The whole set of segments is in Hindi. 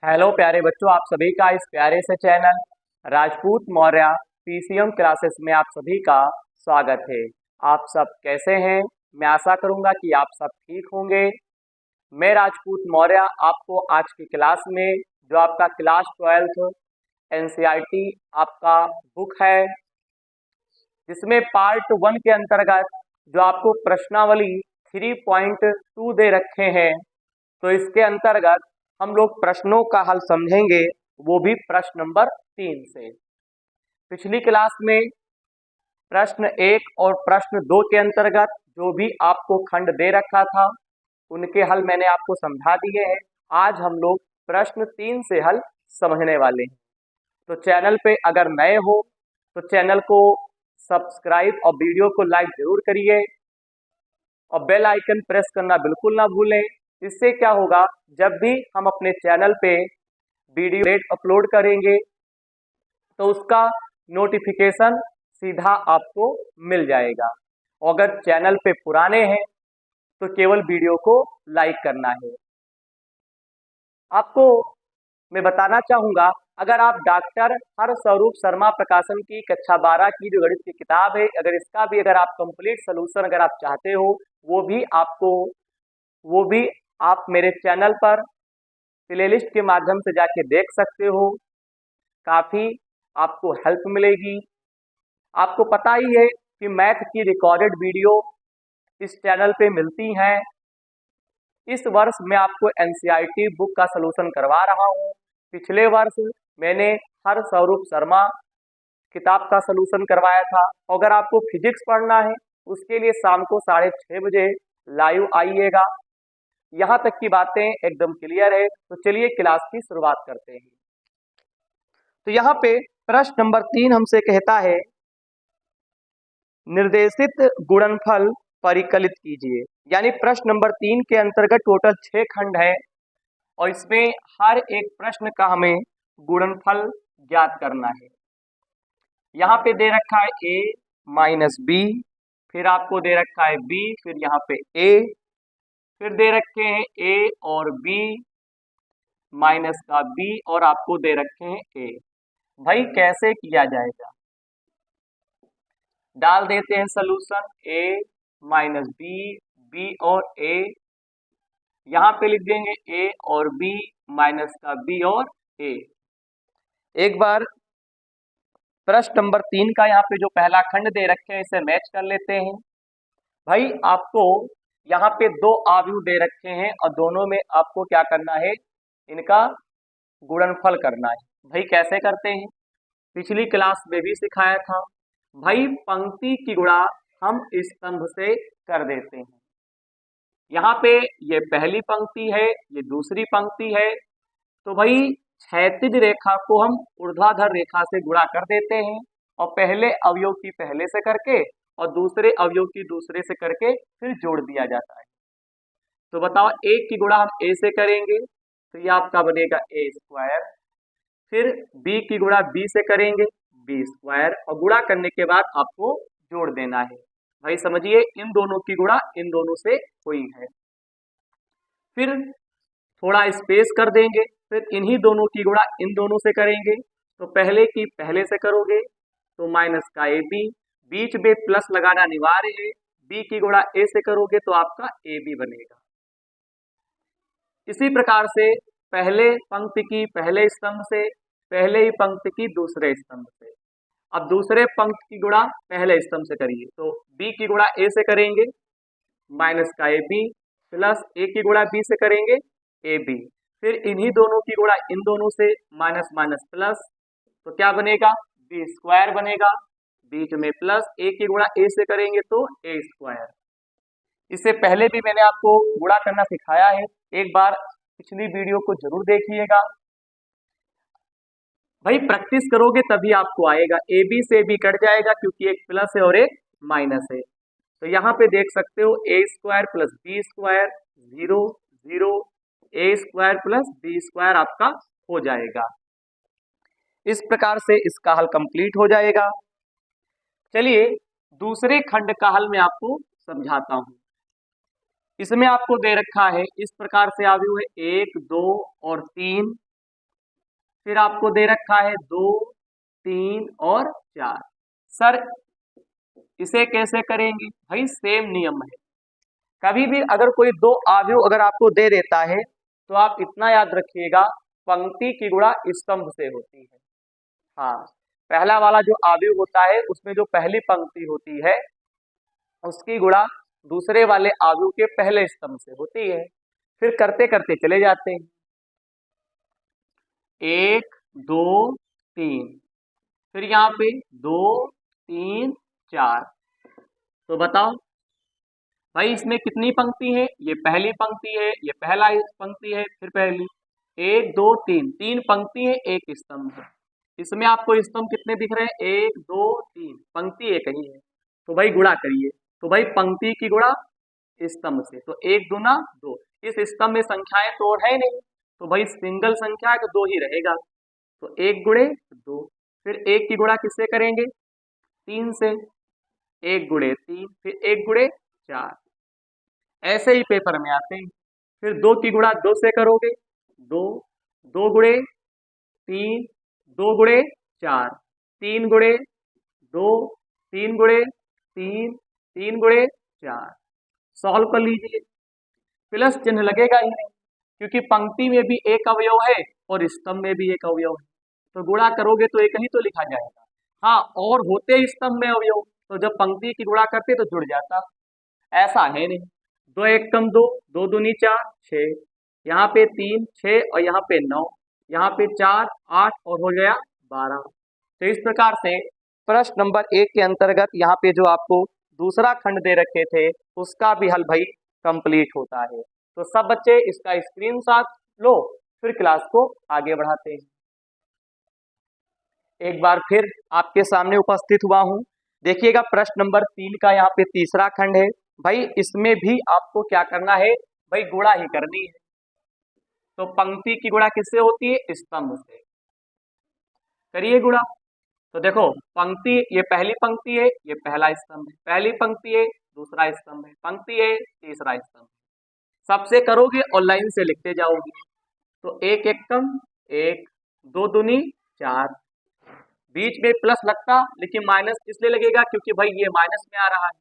हेलो प्यारे बच्चों, आप सभी का इस प्यारे से channel Rajput Maurya PCM classes में आप सभी का स्वागत है। आप सब कैसे हैं? मैं आशा करूंगा कि आप सब ठीक होंगे। मैं राजपूत मौर्य आपको आज की क्लास में जो आपका क्लास 12th एनसीईआरटी आपका बुक है, जिसमें पार्ट 1 के अंतर्गत जो आपको प्रश्नावली 3.2 दे रखे हैं, तो इसके अंतर्गत हम लोग प्रश्नों का हल समझेंगे, वो भी प्रश्न नंबर 3 से। पिछली क्लास में प्रश्न 1 और प्रश्न 2 के अंतर्गत जो भी आपको खंड दे रखा था उनके हल मैंने आपको समझा दिए हैं। आज हम लोग प्रश्न 3 से हल समझने वाले हैं। तो चैनल पे अगर नए हो तो चैनल को सब्सक्राइब और वीडियो को लाइक जरूर करिए और बेल आइकन प्रेस करना बिल्कुल ना भूलें। इससे क्या होगा, जब भी हम अपने चैनल पे वीडियो अपलोड करेंगे तो उसका नोटिफिकेशन सीधा आपको मिल जाएगा। और अगर चैनल पे पुराने हैं तो केवल वीडियो को लाइक करना है। आपको मैं बताना चाहूंगा, अगर आप डॉक्टर हरस्वरूप शर्मा प्रकाशन की कक्षा 12 की जो गणित की किताब है, अगर इसका भी अगर आप कंप्लीट सोल्यूशन अगर आप चाहते हो, वो भी आप मेरे चैनल पर प्लेलिस्ट के माध्यम से जाके देख सकते हो। काफ़ी आपको हेल्प मिलेगी। आपको पता ही है कि मैथ की रिकॉर्डेड वीडियो इस चैनल पे मिलती हैं। इस वर्ष मैं आपको एनसीईआरटी बुक का सलूशन करवा रहा हूँ। पिछले वर्ष मैंने हरस्वरूप शर्मा किताब का सलूशन करवाया था। अगर आपको फिजिक्स पढ़ना है उसके लिए शाम को 6:30 बजे लाइव आइएगा। यहाँ तक की बातें एकदम क्लियर है। तो चलिए क्लास की शुरुआत करते हैं। तो यहाँ पे प्रश्न नंबर 3 हमसे कहता है, निर्देशित गुणनफल परिकलित कीजिए। यानी प्रश्न नंबर 3 के अंतर्गत टोटल 6 खंड है और इसमें हर एक प्रश्न का हमें गुणनफल ज्ञात करना है। यहाँ पे दे रखा है a माइनस बी, फिर आपको दे रखा है b, फिर यहाँ पे a, फिर दे रखे हैं a और b माइनस का b और आपको दे रखे हैं a। भाई कैसे किया जाएगा? डाल देते हैं solution a minus B, b और a। यहाँ पे लिख देंगे a और b माइनस का b और a। एक बार प्रश्न नंबर 3 का यहाँ पे जो पहला खंड दे रखे हैं इसे मैच कर लेते हैं। भाई आपको यहाँ पे 2 आव्यूह दे रखे हैं और दोनों में आपको क्या करना है, इनका गुणनफल करना है। भाई कैसे करते हैं, पिछली क्लास में भी सिखाया था। भाई पंक्ति की गुणा हम स्तंभ से कर देते हैं। यहाँ पे ये पहली पंक्ति है, ये दूसरी पंक्ति है, तो भाई क्षैतिज रेखा को हम ऊर्ध्वाधर रेखा से गुणा कर देते हैं और पहले अवयव की पहले से करके और दूसरे अवयव की दूसरे से करके फिर जोड़ दिया जाता है। तो बताओ, एक की गुणा हम a से करेंगे तो ये आपका बनेगा a स्क्वायर, फिर b की गुणा b से करेंगे b स्क्वायर और गुणा करने के बाद आपको जोड़ देना है। भाई समझिए, इन दोनों की गुणा इन दोनों से हुई है। फिर थोड़ा स्पेस कर देंगे, फिर इन्हीं दोनों की गुणा इन दोनों से करेंगे। तो पहले की पहले से करोगे तो माइनस का ए बी, बीच में प्लस लगाना अनिवार्य है। बी की गुणा ए से करोगे तो आपका ए बी बनेगा। इसी प्रकार से पहले पंक्ति की पहले स्तंभ से, पहले ही पंक्ति की दूसरे स्तंभ से। अब दूसरे पंक्ति की गुणा पहले स्तंभ से करिए, तो बी की गुणा ए से करेंगे माइनस का ए बी, प्लस ए की गुणा बी से करेंगे ए बी, फिर इन्हीं दोनों की गुणा इन दोनों से माइनस माइनस प्लस, तो क्या बनेगा, बी स्क्वायर बनेगा। बीच में प्लस, ए की गुणा ए से करेंगे तो ए स्क्वायर। इससे पहले भी मैंने आपको गुणा करना सिखाया है, एक बार पिछली वीडियो को जरूर देखिएगा। भाई प्रैक्टिस करोगे तभी आपको आएगा। ए बी से बी कट जाएगा क्योंकि एक प्लस है और एक माइनस है। तो यहाँ पे देख सकते हो ए स्क्वायर प्लस बी स्क्वायर 0 0, ए स्क्वायर प्लस बी स्क्वायर आपका हो जाएगा। इस प्रकार से इसका हल कंप्लीट हो जाएगा। चलिए दूसरे खंड का हल मैं आपको समझाता हूं। इसमें आपको दे रखा है इस प्रकार से आव्यूह है 1 2 और 3। फिर आपको दे रखा है 2, 3 और 4। सर इसे कैसे करेंगे? भाई सेम नियम है, कभी भी अगर कोई दो अवयव अगर आपको दे देता है तो आप इतना याद रखिएगा, पंक्ति की गुणा स्तंभ से होती है। हाँ, पहला वाला जो अवयव होता है उसमें जो पहली पंक्ति होती है उसकी गुणा दूसरे वाले अवयव के पहले स्तंभ से होती है। फिर करते करते चले जाते हैं, 1 2 3, फिर यहाँ पे 2 3 4। तो बताओ भाई इसमें कितनी पंक्ति है? ये पहली पंक्ति है, ये पहला पंक्ति है, फिर पहली 1 2 3, 3 पंक्ति है, एक स्तंभ है। इसमें आपको स्तंभ कितने दिख रहे हैं? 1 2 3, पंक्ति एक ही है। तो भाई गुणा करिए, तो भाई पंक्ति की गुणा स्तंभ से, तो 1 दूना 2। इस स्तंभ में संख्याएं तो और है नहीं, तो भाई सिंगल संख्या है तो 2 ही रहेगा, तो 1 गुणे 2। फिर 1 की गुणा किससे करेंगे? 3 से, 1 गुणे 3, फिर 1 गुणे 4। ऐसे ही पेपर में आते हैं। फिर 2 की गुणा 2 से करोगे, 2 2 गुणे 3, 2 गुणे 4, 3 गुणे 2, 3 गुणे 3, 3 गुणे 4। सॉल्व कर लीजिए, प्लस चिन्ह लगेगा ही नहीं, क्योंकि पंक्ति में भी एक अवयव है और स्तंभ में भी एक अवयव है, तो गुणा करोगे तो एक ही तो लिखा जाएगा। हाँ, और होते स्तंभ में अवयव, तो जब पंक्ति की गुणा करते तो जुड़ जाता, ऐसा है नहीं। 2 एकम 2, 2 दूनी 4 6, यहाँ पे 3 6 और यहाँ पे 9, यहाँ पे 4 8 और हो गया 12। तो इस प्रकार से प्रश्न नंबर 1 के अंतर्गत यहाँ पे जो आपको दूसरा खंड दे रखे थे उसका भी हल भाई कंप्लीट होता है। तो सब बच्चे इसका स्क्रीनशॉट लो, फिर क्लास को आगे बढ़ाते हैं। एक बार फिर आपके सामने उपस्थित हुआ हूं, देखिएगा प्रश्न नंबर 3 का यहाँ पे तीसरा खंड है। भाई इसमें भी आपको क्या करना है? भाई गुणा ही करनी है। तो पंक्ति की गुणा किससे होती है? स्तंभ से। करिए गुणा। तो देखो पंक्ति, ये पहली पंक्ति है, ये पहला स्तंभ है, पहली पंक्ति है, दूसरा स्तंभ है, पंक्ति है, तीसरा स्तंभ। सबसे करोगे और लाइन से लिखते जाओगे। तो 1 एकम 1, 2 दूनी 4, बीच में प्लस लगता लेकिन माइनस इसलिए लगेगा क्योंकि भाई ये माइनस में आ रहा है।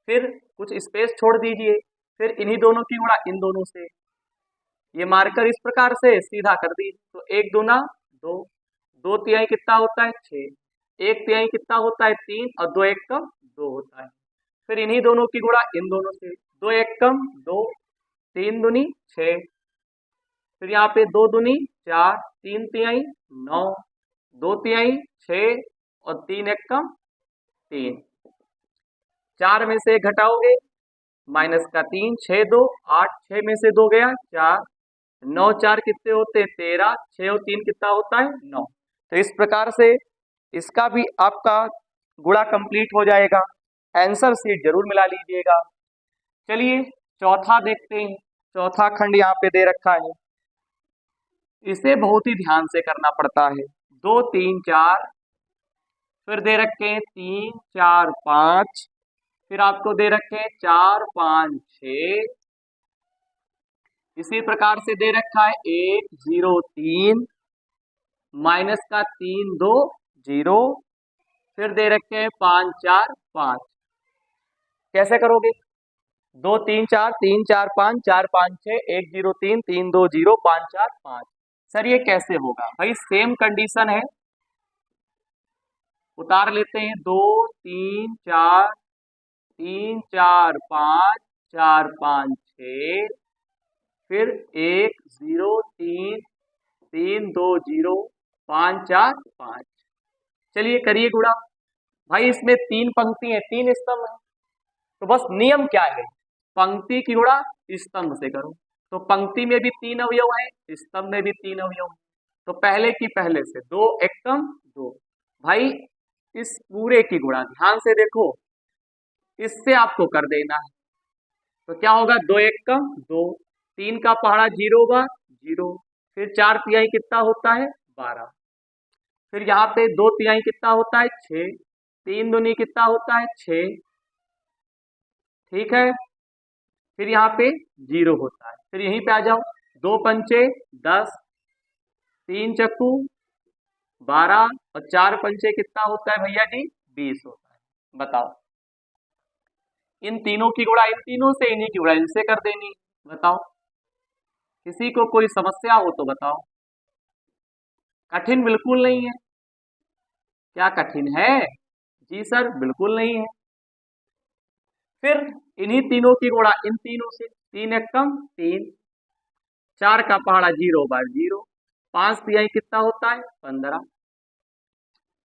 फिर कुछ स्पेस छोड़ दीजिए, फिर इन्हीं दोनों की गुणा इन दोनों से, ये मार्कर इस प्रकार से सीधा कर दीजिए। तो 1 दूना 2, 2 तिहाई कितना होता है? 6, 1 तिहाई कितना होता है? 3 और 2 एकम 2 होता है। फिर इन्हीं दोनों की गुणा इन दोनों से, 2 एकम 2, 3 दूनी 6, फिर यहाँ पे 2 दूनी 4, 3 तिहाई 9, 2 तिहाई 6 और 3 एकम 3। 4 में से घटाओगे माइनस का 3, 6 2 8, 6 में से 2 गया 4, 9 4 कितने होते हैं? 13, 6 और 3 कितना होता है? 9। तो इस प्रकार से इसका भी आपका गुणा कंप्लीट हो जाएगा। आंसर शीट जरूर मिला लीजिएगा। चलिए चौथा देखते हैं, चौथा खंड यहाँ पे दे रखा है, इसे बहुत ही ध्यान से करना पड़ता है। 2 3 4, फिर दे रखे हैं 3 4 5, फिर आपको दे रखे हैं 4 5 6, इसी प्रकार से दे रखा है 1 0 3, माइनस का 3 2 0, फिर दे रखे हैं 5 4 5। कैसे करोगे? 2 3 4 3 4 5 4 5 6 1 0 3 3 2 0 5 4 5। सर ये कैसे होगा? भाई सेम कंडीशन है, उतार लेते हैं। 2 3 4 3 4 5 4 5 6, फिर 1 0 3 3 2 0 5 4 5। चलिए करिए गुणा। भाई इसमें 3 पंक्ति है, 3 स्तंभ है, तो बस नियम क्या है? पंक्ति की गुणा स्तंभ से करो। तो पंक्ति में भी 3 अवयव है, स्तंभ में भी 3 अवयव है, तो पहले की पहले से 2 एकम 2। भाई इस पूरे की गुणा ध्यान से देखो, इससे आपको कर देना है। तो क्या होगा? 2 एकम 2, 3 का पहाड़ा 0 होगा 0, फिर 4 तिहाई कितना होता है? 12, फिर यहाँ पे 2 तिहाई कितना होता है? 6, 3 दूनी कितना होता है? 6, ठीक है, फिर यहाँ पे 0 होता है। फिर यहीं पे आ जाओ, 2 पंचे 10, 3 चक्कू 12 और 4 पंचे कितना होता है भैया जी? 20 होता है। बताओ, इन तीनों की गुणा इन तीनों से, इन्हीं की गुणा इनसे कर देनी। बताओ, किसी को कोई समस्या हो तो बताओ। कठिन बिल्कुल नहीं है। क्या कठिन है? जी सर, बिल्कुल नहीं है। फिर इन्हीं तीनों की गुणा इन तीनों से, 3 एकम 3, 4 का पहाड़ा 0 बार 0, 5 तिहाई कितना होता है? 15।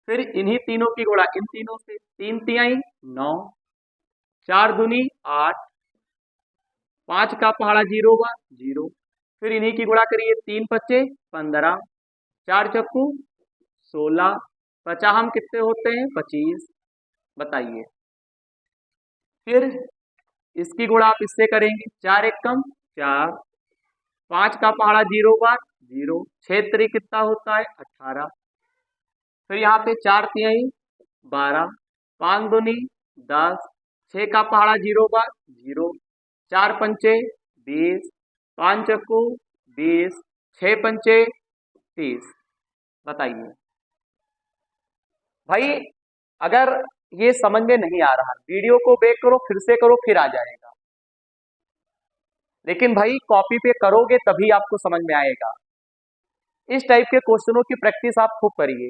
फिर इन्हीं तीनों की गुणा इन तीनों से, 3 तिहाई 9, 4 दूनी 8, 5 का पहाड़ा 0 बार 0। फिर इन्हीं की गुणा करिए, 3 पच्चे 15, 4 चक्कू 16, 50 हम कितने होते हैं? 25। बताइए, फिर इसकी गुणा आप इससे करेंगे, 4 एकम 4, 5 का पहाड़ा 0 बार 0, 6 त्रिक कितना होता है? 18। फिर यहाँ पे 4 तिहाई 12, 5 दूनी 10, 6 का पहाड़ा 0 बार 0, 4 पंचे 20, 5 चक्कू 20, 6 पंचे 30। बताइए भाई, अगर ये समझ में नहीं आ रहा, वीडियो को बैक करो, फिर से करो, फिर आ जाएगा। लेकिन भाई कॉपी पे करोगे तभी आपको समझ में आएगा। इस टाइप के क्वेश्चनों की प्रैक्टिस आप खूब करिए,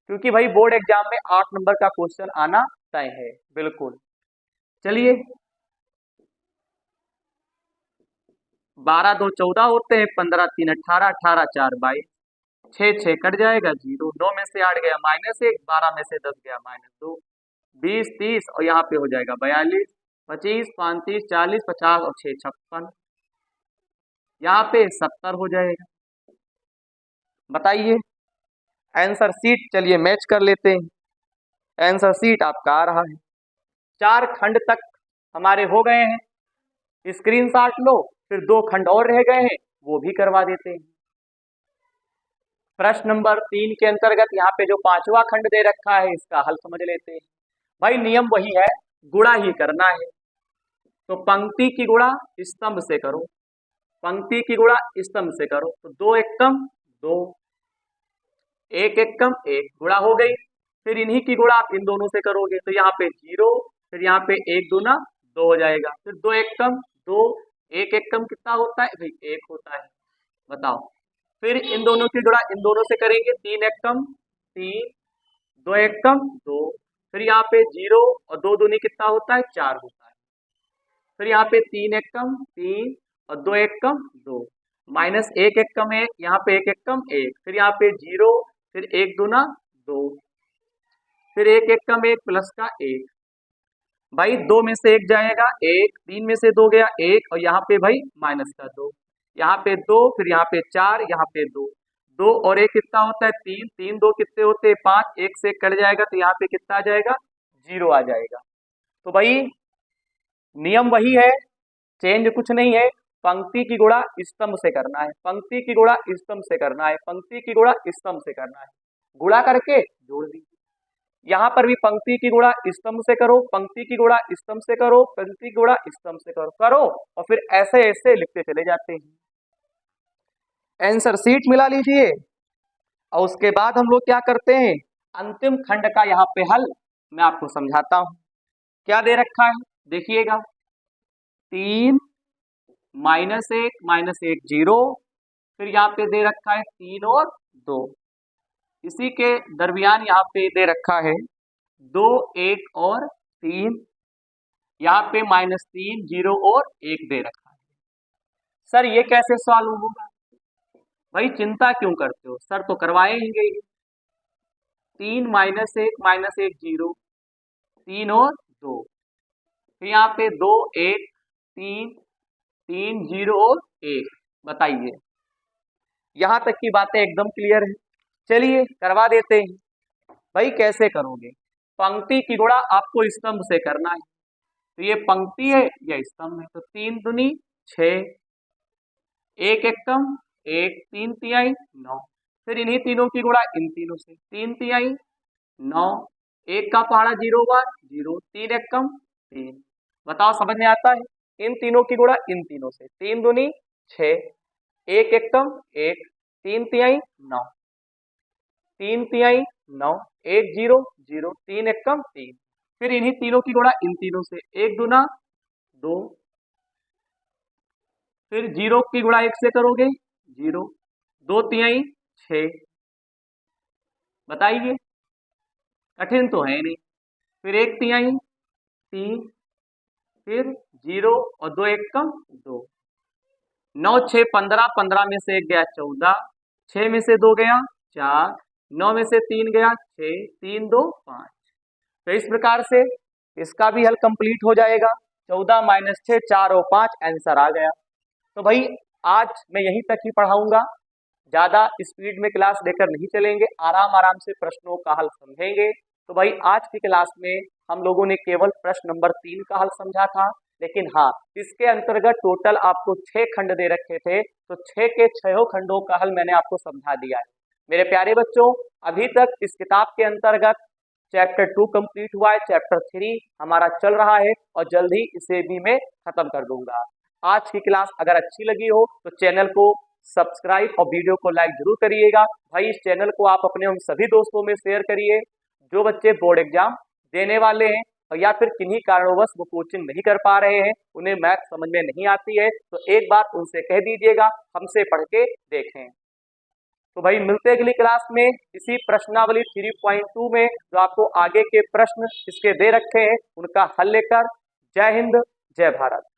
क्योंकि भाई बोर्ड एग्जाम में 8 नंबर का क्वेश्चन आना तय है, बिल्कुल। चलिए, 12 2 14 होते हैं, 15 3 18, 18 4 22, 6 6 कट जाएगा 0, 9 में से 8 गया -1, 12 में से 10 गया -2, 20 30 और यहाँ पे हो जाएगा 42, 25 35 40 50 और 6 56, यहाँ पे 70 हो जाएगा। बताइए आंसर शीट, चलिए मैच कर लेते हैं। आंसर शीट आपका आ रहा है। 4 खंड तक हमारे हो गए हैं, स्क्रीनशॉट लो। फिर 2 खंड और रह गए हैं, वो भी करवा देते हैं। प्रश्न नंबर 3 के अंतर्गत यहाँ पे जो 5वां खंड दे रखा है, इसका हल समझ लेते हैं। भाई नियम वही है, गुणा ही करना है। तो पंक्ति की गुणा स्तंभ से करो, पंक्ति की गुणा स्तंभ से करो। तो 2 एकम 2, 1 एकम 1, गुणा हो गई। फिर इन्हीं की गुणा आप इन दोनों से करोगे, तो यहाँ पे 0, फिर यहाँ पे 1 दूना 2 हो जाएगा। फिर 2 एकम 2, 1 एकम कितना होता है भाई? 1 होता है। बताओ, फिर इन दोनों की गुणा इन दोनों से करेंगे, 3 एकम 3, 2 एकम 2, फिर यहाँ पे 0 और 2 दूनी कितना होता है? 4 होता है। फिर यहाँ पे 3 एकम 3 और 2 एकम 2, माइनस 1 एकम 1, यहाँ पे 1 एकम 1, फिर यहाँ पे 0, फिर 1 दूना 2, फिर 1 एकम 1 प्लस का 1। भाई 2 में से 1 जाएगा 1, 3 में से 2 गया 1, और यहाँ पे भाई माइनस का 2, यहाँ पे 2, फिर यहाँ पे 4, यहाँ पे 2, 2 और 1 कितना होता है? 3, 3 2 कितने होते हैं? 5, 1 से कट जाएगा, तो यहाँ पे कितना आ जाएगा? 0 आ जाएगा। तो भाई नियम वही है, चेंज कुछ नहीं है। पंक्ति की गुणा स्तंभ से करना है, पंक्ति की गुणा स्तंभ से करना है, पंक्ति की गुणा स्तंभ से करना है। गुणा करके जोड़ दीजिए। यहाँ पर भी पंक्ति की गुणा स्तंभ से करो, पंक्ति की गुणा स्तंभ से करो, पंक्ति की गुणा स्तंभ से करो करो, और फिर ऐसे ऐसे लिखते चले जाते हैं। आंसर शीट मिला लीजिए, और उसके बाद हम लोग क्या करते हैं? अंतिम खंड का यहाँ पे हल मैं आपको समझाता हूं। क्या दे रखा है देखिएगा, 3 -1 0, फिर यहाँ पे दे रखा है 3 और 2, इसी के दरमियान यहाँ पे दे रखा है 2 1 और 3, यहाँ पे -3 0 और 1 दे रखा है। सर ये कैसे सॉल्व होगा? भाई चिंता क्यों करते हो, सर तो करवाएंगे ही। 3 -1 0, 3 और 2, फिर यहाँ पे 2 1 3, 3 0 और 1। बताइए, यहां तक की बातें एकदम क्लियर है। चलिए करवा देते हैं। भाई कैसे करोगे? पंक्ति की गुणा आपको स्तंभ से करना है, तो ये पंक्ति है या स्तंभ है? तो 3 दूनी 6, 1 एकम 1, 3 तिहाई 9, फिर इन्हीं तीनों की गुणा इन तीनों से, 3 तिहाई 9, 1 का पहाड़ा 0 बार 0, 3 एकम 3। बताओ समझ में आता है? इन तीनों की गुणा इन तीनों से, 3 दूनी 6, 1 एकम 1, 3 तिहाई 9, 3 तिहाई 9, 1 0 0, 3 एकम 3। फिर इन्हीं तीनों की गुणा इन तीनों से, 1 दूना 2, फिर 0 की गुणा 1 से करोगे 0, 2 तिहाई 6। बताइए, कठिन तो है नहीं। फिर 1 तिहाई 3, फिर 0 और 2 एकम 2, 9 6 15, 15 में से 1 गया 14, 6 में से 2 गया 4, 9 में से 3 गया 6, 3 2 5। तो इस प्रकार से इसका भी हल कंप्लीट हो जाएगा। 14 माइनस 6, 4 और 5, आंसर आ गया। तो भाई आज मैं यहीं तक ही पढ़ाऊंगा, ज्यादा स्पीड में क्लास लेकर नहीं चलेंगे, आराम आराम से प्रश्नों का हल समझेंगे। तो भाई आज की क्लास में हम लोगों ने केवल प्रश्न नंबर 3 का हल समझा था, लेकिन हाँ, इसके अंतर्गत टोटल आपको 6 खंड दे रखे थे, तो 6 के 6 खंडों का हल मैंने आपको समझा दिया है। मेरे प्यारे बच्चों, अभी तक इस किताब के अंतर्गत चैप्टर 2 कंप्लीट हुआ है, चैप्टर 3 हमारा चल रहा है और जल्द ही इसे भी मैं खत्म कर दूंगा। आज की क्लास अगर अच्छी लगी हो तो चैनल को सब्सक्राइब और वीडियो को लाइक जरूर करिएगा। भाई इस चैनल को आप अपने उन सभी दोस्तों में शेयर करिए जो बच्चे बोर्ड एग्जाम देने वाले हैं और या फिर किन्हीं कारणवश वो कोचिंग नहीं कर पा रहे हैं, उन्हें मैथ समझ में नहीं आती है, तो एक बार उनसे कह दीजिएगा हमसे पढ़ के देखें। तो भाई मिलते हैं अगली क्लास में इसी प्रश्नावली 3.2 में, जो आपको आगे के प्रश्न इसके दे रखे हैं उनका हल लेकर। जय हिंद, जय भारत।